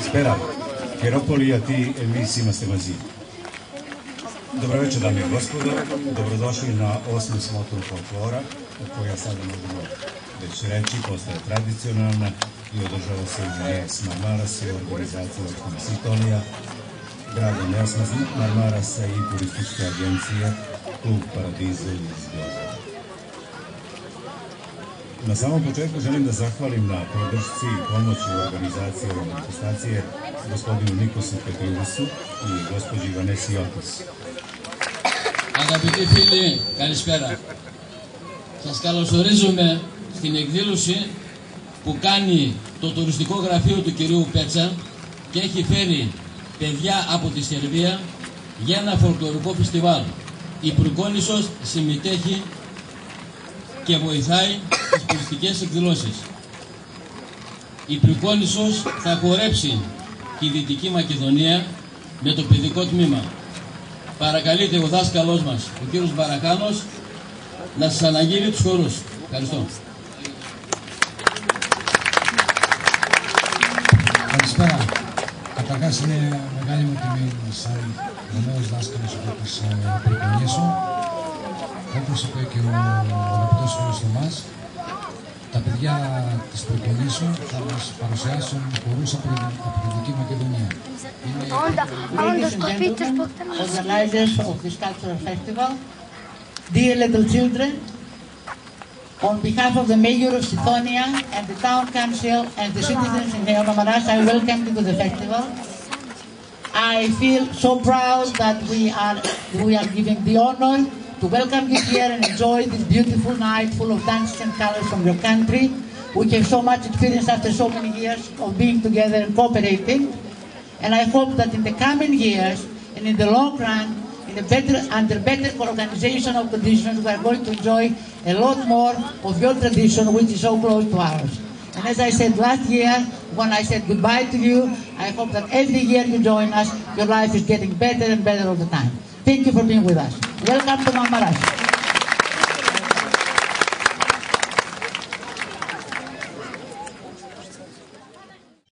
Spera, Chiropoli, a ti emisijima ste mazi. Dobro večer, dame i gospodo. Dobrodošli na 8. smotru folklora, koja sada možemo već reći, postaje tradicionalna i održava se u Nes Marmarasa u organizaciji opštine Sitonija, grada Nes Marmarasa i turističke agencije Klub Paradizo iz Beograda. Na samom početku želim da zahvalim na podršci i pomoći u organizaciji ove manifestacije gospodinu Nikosu Petriusu i gospođi Vanesi Jotis. Αγαπητοί φίλοι, καλησπέρα. Σας καλωσορίζουμε στην εκδήλωση που κάνει το τουριστικό γραφείο του κυρίου Πέτσα και έχει φέρει παιδιά από τη Σερβία για ένα φολκλωρικό φεστιβάλ. Η Πρικόνισσος συμμετέχει και βοηθάει στις τουριστικές εκδηλώσεις. Η Πρικόνισσος θα χορέψει τη Δυτική Μακεδονία με το παιδικό τμήμα. Παρακαλείται ο δάσκαλός μας, ο κύριος Μπαρακάνος, να σας αναγγείλει τους χορούς. Ευχαριστώ. Καλησπέρα. Καταρχάς είναι μεγάλη μου τιμή σαν νέος δάσκαλος εδώ της Πρικονίσου. Όπως είπε και ο αγαπητός φίλος Θωμάς, τα παιδιά της Πρικονίσου θα μας παρουσιάσουν χορούς από τη Δυτική Μακεδονία. Ladies and gentlemen, organizers of this cultural festival, dear little children, on behalf of the Mayor of Sithonia and the Town Council and the citizens in Neomamaras, I welcome you to the festival. I feel so proud that we are given the honor to welcome you here and enjoy this beautiful night full of dances and colors from your country. We have so much experience after so many years of being together and cooperating. And I hope that in the coming years and in the long run, under better organization of conditions, we are going to enjoy a lot more of your tradition, which is so close to ours. And as I said last year, when I said goodbye to you, I hope that every year you join us, your life is getting better and better all the time. Thank you for being with us. Welcome to Mamaras.